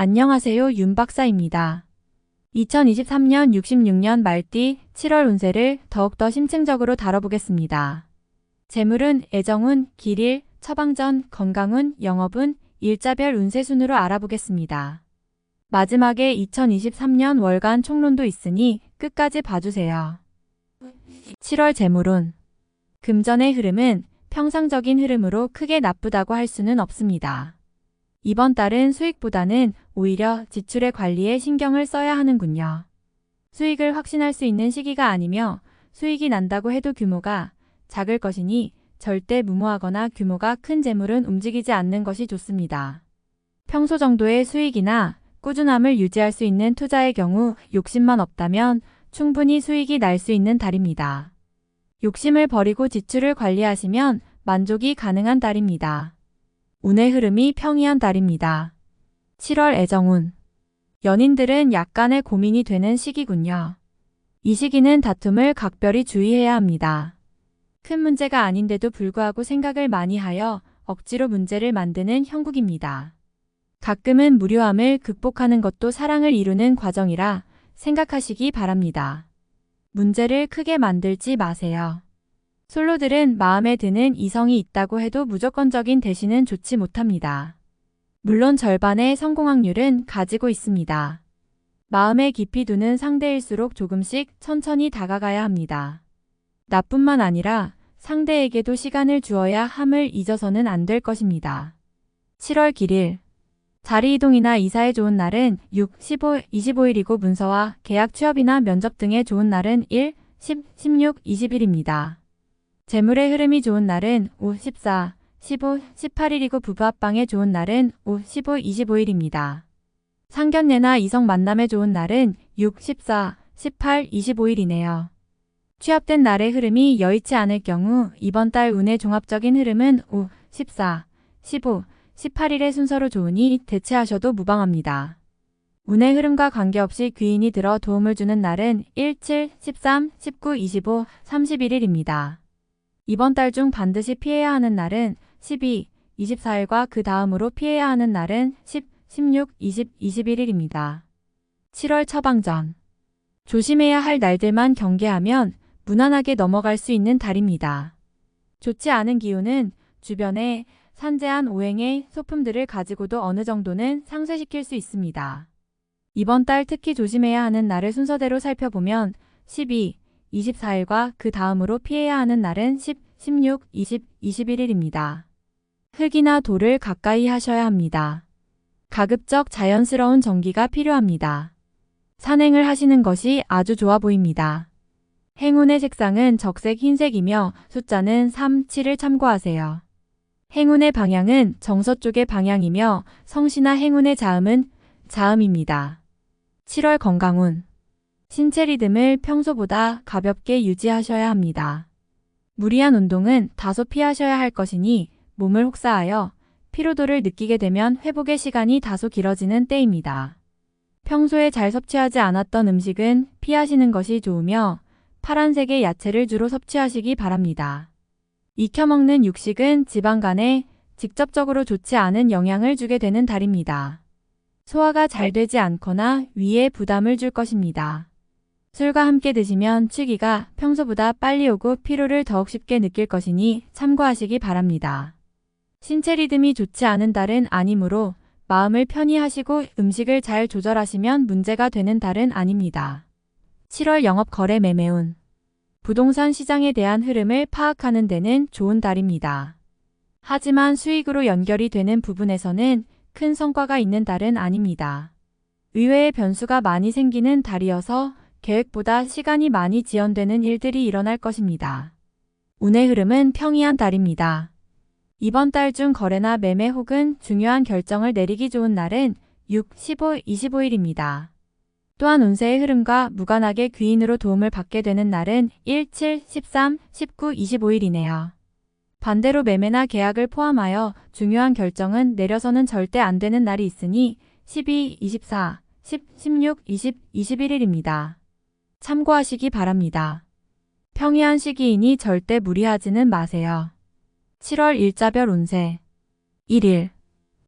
안녕하세요, 윤 박사입니다. 2023년 66년 말띠 7월 운세를 더욱더 심층적으로 다뤄보겠습니다. 재물운, 애정운, 길일, 처방전, 건강운, 영업운, 일자별 운세 순으로 알아보겠습니다. 마지막에 2023년 월간 총론도 있으니 끝까지 봐주세요. 7월 재물운. 금전의 흐름은 평상적인 흐름으로 크게 나쁘다고 할 수는 없습니다. 이번 달은 수익보다는 오히려 지출의 관리에 신경을 써야 하는군요. 수익을 확신할 수 있는 시기가 아니며 수익이 난다고 해도 규모가 작을 것이니 절대 무모하거나 규모가 큰 재물은 움직이지 않는 것이 좋습니다. 평소 정도의 수익이나 꾸준함을 유지할 수 있는 투자의 경우 욕심만 없다면 충분히 수익이 날 수 있는 달입니다. 욕심을 버리고 지출을 관리하시면 만족이 가능한 달입니다. 운의 흐름이 평이한 달입니다. 7월 애정운. 연인들은 약간의 고민이 되는 시기군요. 이 시기는 다툼을 각별히 주의해야 합니다. 큰 문제가 아닌데도 불구하고 생각을 많이 하여 억지로 문제를 만드는 형국입니다. 가끔은 무료함을 극복하는 것도 사랑을 이루는 과정이라 생각하시기 바랍니다. 문제를 크게 만들지 마세요. 솔로들은 마음에 드는 이성이 있다고 해도 무조건적인 대시는 좋지 못합니다. 물론 절반의 성공 확률은 가지고 있습니다. 마음에 깊이 두는 상대일수록 조금씩 천천히 다가가야 합니다. 나뿐만 아니라 상대에게도 시간을 주어야 함을 잊어서는 안 될 것입니다. 7월 길일. 자리 이동이나 이사에 좋은 날은 6, 15, 25일이고 문서와 계약 취업이나 면접 등에 좋은 날은 1, 10, 16, 20일입니다. 재물의 흐름이 좋은 날은 5, 14, 15, 18일이고 부부 합방에 좋은 날은 5, 15, 25일입니다. 상견례나 이성 만남에 좋은 날은 6, 14, 18, 25일이네요. 취업된 날의 흐름이 여의치 않을 경우 이번 달 운의 종합적인 흐름은 5, 14, 15, 18일의 순서로 좋으니 대체하셔도 무방합니다. 운의 흐름과 관계없이 귀인이 들어 도움을 주는 날은 1, 7, 13, 19, 25, 31일입니다. 이번 달 중 반드시 피해야 하는 날은 12, 24일과 그 다음으로 피해야 하는 날은 10, 16, 20, 21일입니다. 7월 처방전. 조심해야 할 날들만 경계하면 무난하게 넘어갈 수 있는 달입니다. 좋지 않은 기운은 주변에 산재한 오행의 소품들을 가지고도 어느 정도는 상쇄시킬 수 있습니다. 이번 달 특히 조심해야 하는 날을 순서대로 살펴보면 12, 24일과 그 다음으로 피해야 하는 날은 10, 16, 20, 21일입니다. 흙이나 돌을 가까이 하셔야 합니다. 가급적 자연스러운 전기가 필요합니다. 산행을 하시는 것이 아주 좋아 보입니다. 행운의 색상은 적색 흰색이며 숫자는 3, 7을 참고하세요. 행운의 방향은 정서쪽의 방향이며 성씨나 행운의 자음은 자음입니다. 7월 건강운. 신체 리듬을 평소보다 가볍게 유지하셔야 합니다. 무리한 운동은 다소 피하셔야 할 것이니 몸을 혹사하여 피로도를 느끼게 되면 회복의 시간이 다소 길어지는 때입니다. 평소에 잘 섭취하지 않았던 음식은 피하시는 것이 좋으며 파란색의 야채를 주로 섭취하시기 바랍니다. 익혀먹는 육식은 지방간에 직접적으로 좋지 않은 영향을 주게 되는 달입니다. 소화가 잘 되지 않거나 위에 부담을 줄 것입니다. 술과 함께 드시면 취기가 평소보다 빨리 오고 피로를 더욱 쉽게 느낄 것이니 참고하시기 바랍니다. 신체 리듬이 좋지 않은 달은 아니므로 마음을 편히 하시고 음식을 잘 조절하시면 문제가 되는 달은 아닙니다. 7월 영업 거래 매매운. 부동산 시장에 대한 흐름을 파악하는 데는 좋은 달입니다. 하지만 수익으로 연결이 되는 부분에서는 큰 성과가 있는 달은 아닙니다. 의외의 변수가 많이 생기는 달이어서 계획보다 시간이 많이 지연되는 일들이 일어날 것입니다. 운의 흐름은 평이한 달입니다. 이번 달 중 거래나 매매 혹은 중요한 결정을 내리기 좋은 날은 6, 15, 25일입니다. 또한 운세의 흐름과 무관하게 귀인으로 도움을 받게 되는 날은 1, 7, 13, 19, 25일이네요. 반대로 매매나 계약을 포함하여 중요한 결정은 내려서는 절대 안 되는 날이 있으니 12, 24, 10, 16, 20, 21일입니다. 참고하시기 바랍니다. 평이한 시기이니 절대 무리하지는 마세요. 7월 일자별 운세. 1일.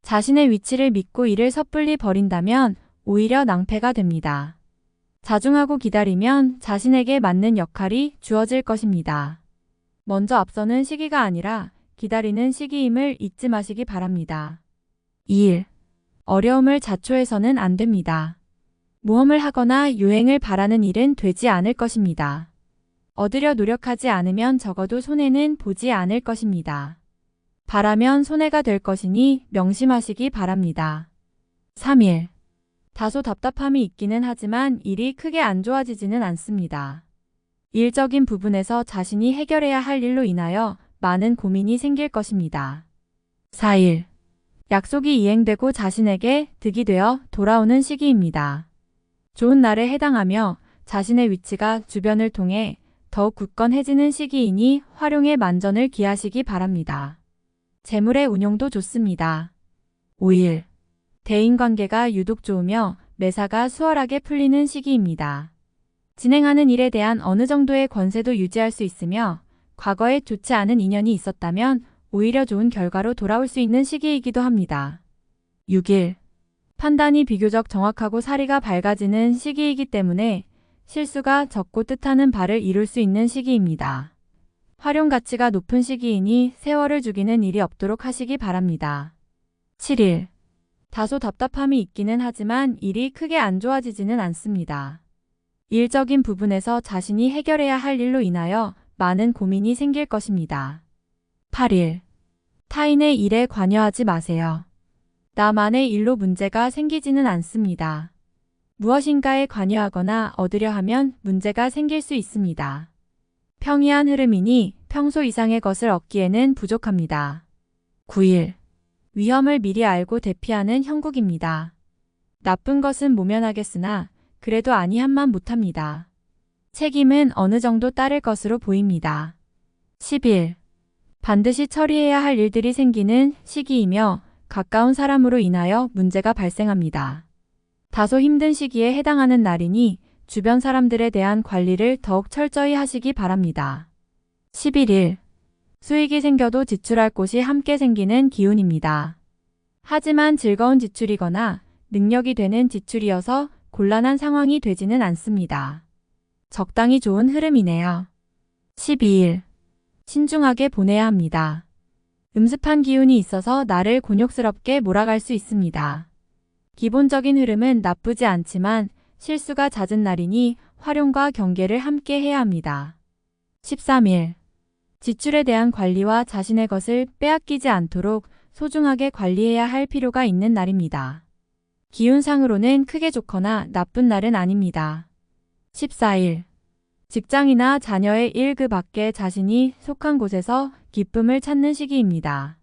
자신의 위치를 믿고 일을 섣불리 버린다면 오히려 낭패가 됩니다. 자중하고 기다리면 자신에게 맞는 역할이 주어질 것입니다. 먼저 앞서는 시기가 아니라 기다리는 시기임을 잊지 마시기 바랍니다. 2일. 어려움을 자초해서는 안 됩니다. 모험을 하거나 유행을 바라는 일은 되지 않을 것입니다. 얻으려 노력하지 않으면 적어도 손해는 보지 않을 것입니다. 바라면 손해가 될 것이니 명심하시기 바랍니다. 3일. 다소 답답함이 있기는 하지만 일이 크게 안 좋아지지는 않습니다. 일적인 부분에서 자신이 해결해야 할 일로 인하여 많은 고민이 생길 것입니다. 4일. 약속이 이행되고 자신에게 득이 되어 돌아오는 시기입니다. 좋은 날에 해당하며 자신의 위치가 주변을 통해 더욱 굳건해지는 시기이니 활용에 만전을 기하시기 바랍니다. 재물의 운용도 좋습니다. 5일. 대인관계가 유독 좋으며 매사가 수월하게 풀리는 시기입니다. 진행하는 일에 대한 어느 정도의 권세도 유지할 수 있으며 과거에 좋지 않은 인연이 있었다면 오히려 좋은 결과로 돌아올 수 있는 시기이기도 합니다. 6일. 판단이 비교적 정확하고 사리가 밝아지는 시기이기 때문에 실수가 적고 뜻하는 바를 이룰 수 있는 시기입니다. 활용 가치가 높은 시기이니 세월을 죽이는 일이 없도록 하시기 바랍니다. 7일. 다소 답답함이 있기는 하지만 일이 크게 안 좋아지지는 않습니다. 일적인 부분에서 자신이 해결해야 할 일로 인하여 많은 고민이 생길 것입니다. 8일. 타인의 일에 관여하지 마세요. 나만의 일로 문제가 생기지는 않습니다. 무엇인가에 관여하거나 얻으려 하면 문제가 생길 수 있습니다. 평이한 흐름이니 평소 이상의 것을 얻기에는 부족합니다. 9일. 위험을 미리 알고 대피하는 형국입니다. 나쁜 것은 모면하겠으나 그래도 아니함만 못합니다. 책임은 어느 정도 따를 것으로 보입니다. 10일. 반드시 처리해야 할 일들이 생기는 시기이며 가까운 사람으로 인하여 문제가 발생합니다. 다소 힘든 시기에 해당하는 날이니 주변 사람들에 대한 관리를 더욱 철저히 하시기 바랍니다. 11일. 수익이 생겨도 지출할 곳이 함께 생기는 기운입니다. 하지만 즐거운 지출이거나 능력이 되는 지출이어서 곤란한 상황이 되지는 않습니다. 적당히 좋은 흐름이네요. 12일. 신중하게 보내야 합니다. 음습한 기운이 있어서 나를 곤욕스럽게 몰아갈 수 있습니다. 기본적인 흐름은 나쁘지 않지만 실수가 잦은 날이니 활용과 경계를 함께 해야 합니다. 13일. 지출에 대한 관리와 자신의 것을 빼앗기지 않도록 소중하게 관리해야 할 필요가 있는 날입니다. 기운상으로는 크게 좋거나 나쁜 날은 아닙니다. 14일. 직장이나 자녀의 일 그 밖에 자신이 속한 곳에서 기쁨을 찾는 시기입니다.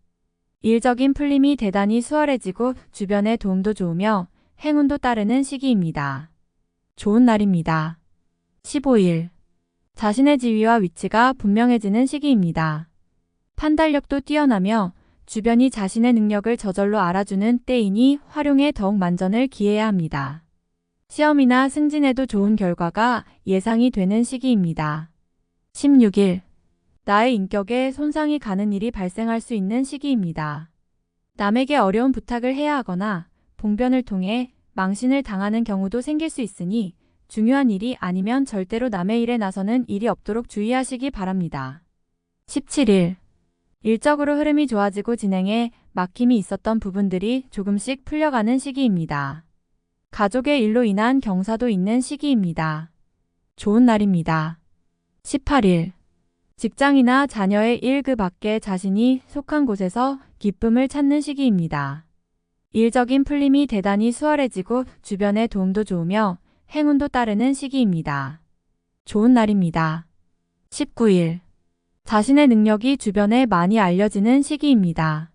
일적인 풀림이 대단히 수월해지고 주변의 도움도 좋으며 행운도 따르는 시기입니다. 좋은 날입니다. 15일. 자신의 지위와 위치가 분명해지는 시기입니다. 판단력도 뛰어나며 주변이 자신의 능력을 저절로 알아주는 때이니 활용에 더욱 만전을 기해야 합니다. 시험이나 승진에도 좋은 결과가 예상이 되는 시기입니다. 16일. 나의 인격에 손상이 가는 일이 발생할 수 있는 시기입니다. 남에게 어려운 부탁을 해야 하거나 봉변을 통해 망신을 당하는 경우도 생길 수 있으니 중요한 일이 아니면 절대로 남의 일에 나서는 일이 없도록 주의하시기 바랍니다. 17일. 일적으로 흐름이 좋아지고 진행에 막힘이 있었던 부분들이 조금씩 풀려가는 시기입니다. 가족의 일로 인한 경사도 있는 시기입니다. 좋은 날입니다. 18일. 직장이나 자녀의 일 그 밖에 자신이 속한 곳에서 기쁨을 찾는 시기입니다. 일적인 풀림이 대단히 수월해지고 주변의 도움도 좋으며 행운도 따르는 시기입니다. 좋은 날입니다. 19일. 자신의 능력이 주변에 많이 알려지는 시기입니다.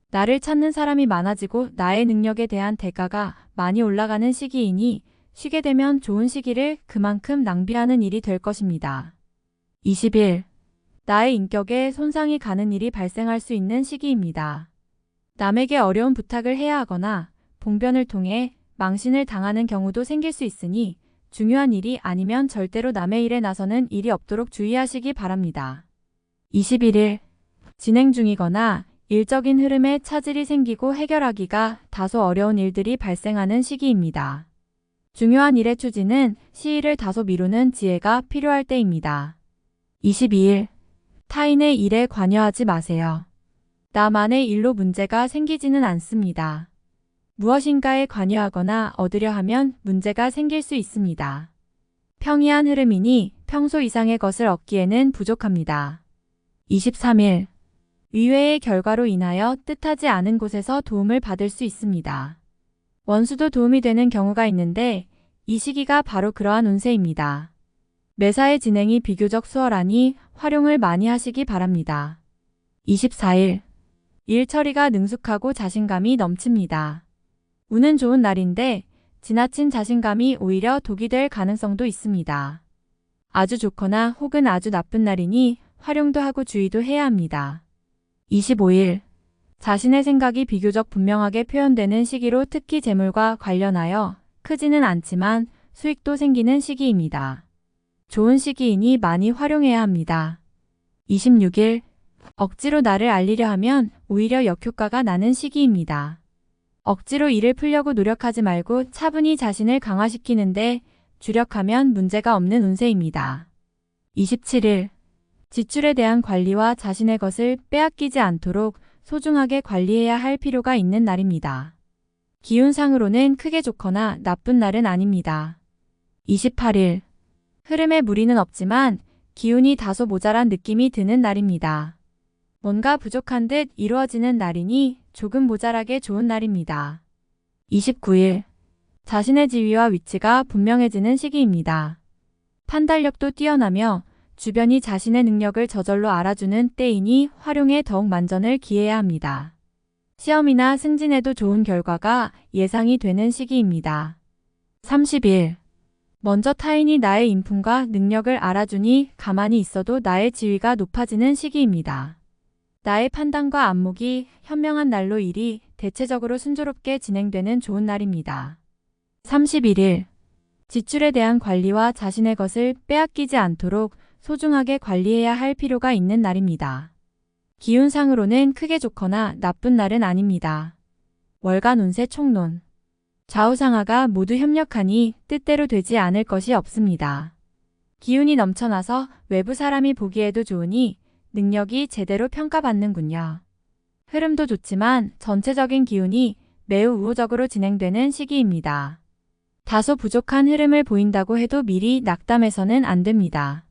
나를 찾는 사람이 많아지고 나의 능력에 대한 대가가 많이 올라가는 시기이니 쉬게 되면 좋은 시기를 그만큼 낭비하는 일이 될 것입니다. 20일. 나의 인격에 손상이 가는 일이 발생할 수 있는 시기입니다. 남에게 어려운 부탁을 해야 하거나 봉변을 통해 망신을 당하는 경우도 생길 수 있으니 중요한 일이 아니면 절대로 남의 일에 나서는 일이 없도록 주의하시기 바랍니다. 21일. 진행 중이거나 일적인 흐름에 차질이 생기고 해결하기가 다소 어려운 일들이 발생하는 시기입니다. 중요한 일의 추진은 시일을 다소 미루는 지혜가 필요할 때입니다. 22일. 타인의 일에 관여하지 마세요. 나만의 일로 문제가 생기지는 않습니다. 무엇인가에 관여하거나 얻으려 하면 문제가 생길 수 있습니다. 평이한 흐름이니 평소 이상의 것을 얻기에는 부족합니다. 23일. 의외의 결과로 인하여 뜻하지 않은 곳에서 도움을 받을 수 있습니다. 원수도 도움이 되는 경우가 있는데 이 시기가 바로 그러한 운세입니다. 매사의 진행이 비교적 수월하니 활용을 많이 하시기 바랍니다. 24일. 일 처리가 능숙하고 자신감이 넘칩니다. 운은 좋은 날인데 지나친 자신감이 오히려 독이 될 가능성도 있습니다. 아주 좋거나 혹은 아주 나쁜 날이니 활용도 하고 주의도 해야 합니다. 25일. 자신의 생각이 비교적 분명하게 표현되는 시기로 특히 재물과 관련하여 크지는 않지만 수익도 생기는 시기입니다. 좋은 시기이니 많이 활용해야 합니다. 26일. 억지로 나를 알리려 하면 오히려 역효과가 나는 시기입니다. 억지로 일을 풀려고 노력하지 말고 차분히 자신을 강화시키는데 주력하면 문제가 없는 운세입니다. 27일. 지출에 대한 관리와 자신의 것을 빼앗기지 않도록 소중하게 관리해야 할 필요가 있는 날입니다. 기운상으로는 크게 좋거나 나쁜 날은 아닙니다. 28일. 흐름에 무리는 없지만 기운이 다소 모자란 느낌이 드는 날입니다. 뭔가 부족한 듯 이루어지는 날이니 조금 모자라게 좋은 날입니다. 29일. 자신의 지위와 위치가 분명해지는 시기입니다. 판단력도 뛰어나며 주변이 자신의 능력을 저절로 알아주는 때이니 활용에 더욱 만전을 기해야 합니다. 시험이나 승진에도 좋은 결과가 예상이 되는 시기입니다. 30일. 먼저 타인이 나의 인품과 능력을 알아주니 가만히 있어도 나의 지위가 높아지는 시기입니다. 나의 판단과 안목이 현명한 날로 일이 대체적으로 순조롭게 진행되는 좋은 날입니다. 31일. 지출에 대한 관리와 자신의 것을 빼앗기지 않도록 소중하게 관리해야 할 필요가 있는 날입니다. 기운상으로는 크게 좋거나 나쁜 날은 아닙니다. 월간 운세 총론. 좌우상하가 모두 협력하니 뜻대로 되지 않을 것이 없습니다. 기운이 넘쳐나서 외부 사람이 보기에도 좋으니 능력이 제대로 평가받는군요. 흐름도 좋지만 전체적인 기운이 매우 우호적으로 진행되는 시기입니다. 다소 부족한 흐름을 보인다고 해도 미리 낙담해서는 안 됩니다.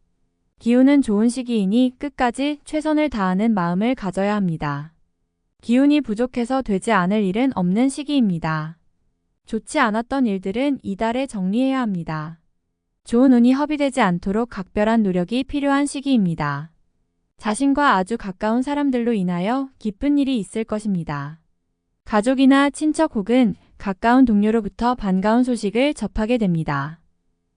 기운은 좋은 시기이니 끝까지 최선을 다하는 마음을 가져야 합니다. 기운이 부족해서 되지 않을 일은 없는 시기입니다. 좋지 않았던 일들은 이달에 정리해야 합니다. 좋은 운이 허비되지 않도록 각별한 노력이 필요한 시기입니다. 자신과 아주 가까운 사람들로 인하여 기쁜 일이 있을 것입니다. 가족이나 친척 혹은 가까운 동료로부터 반가운 소식을 접하게 됩니다.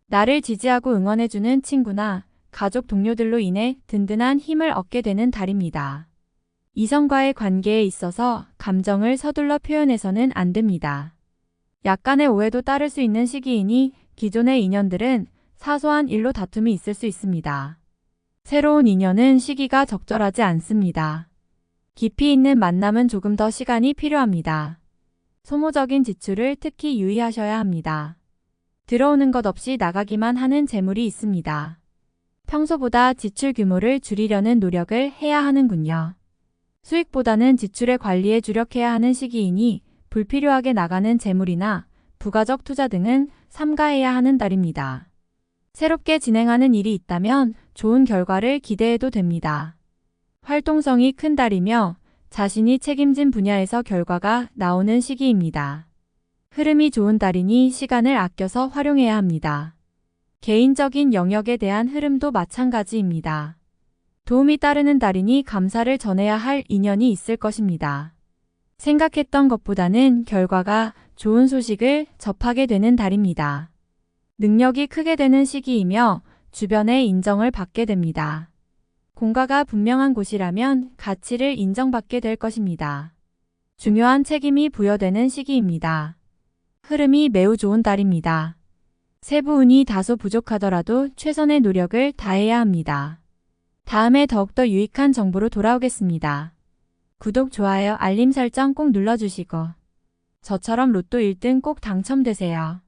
나를 지지하고 응원해주는 친구나 가족 동료들로 인해 든든한 힘을 얻게 되는 달입니다. 이성과의 관계에 있어서 감정을 서둘러 표현해서는 안 됩니다. 약간의 오해도 따를 수 있는 시기이니 기존의 인연들은 사소한 일로 다툼이 있을 수 있습니다. 새로운 인연은 시기가 적절하지 않습니다. 깊이 있는 만남은 조금 더 시간이 필요합니다. 소모적인 지출을 특히 유의하셔야 합니다. 들어오는 것 없이 나가기만 하는 재물이 있습니다. 평소보다 지출 규모를 줄이려는 노력을 해야 하는군요. 수익보다는 지출의 관리에 주력해야 하는 시기이니 불필요하게 나가는 재물이나 부가적 투자 등은 삼가해야 하는 달입니다. 새롭게 진행하는 일이 있다면 좋은 결과를 기대해도 됩니다. 활동성이 큰 달이며 자신이 책임진 분야에서 결과가 나오는 시기입니다. 흐름이 좋은 달이니 시간을 아껴서 활용해야 합니다. 개인적인 영역에 대한 흐름도 마찬가지입니다. 도움이 따르는 달이니 감사를 전해야 할 인연이 있을 것입니다. 생각했던 것보다는 결과가 좋은 소식을 접하게 되는 달입니다. 능력이 크게 되는 시기이며 주변의 인정을 받게 됩니다. 공과가 분명한 곳이라면 가치를 인정받게 될 것입니다. 중요한 책임이 부여되는 시기입니다. 흐름이 매우 좋은 달입니다. 세부 운이 다소 부족하더라도 최선의 노력을 다해야 합니다. 다음에 더욱더 유익한 정보로 돌아오겠습니다. 구독, 좋아요, 알림 설정 꼭 눌러주시고 저처럼 로또 1등 꼭 당첨되세요.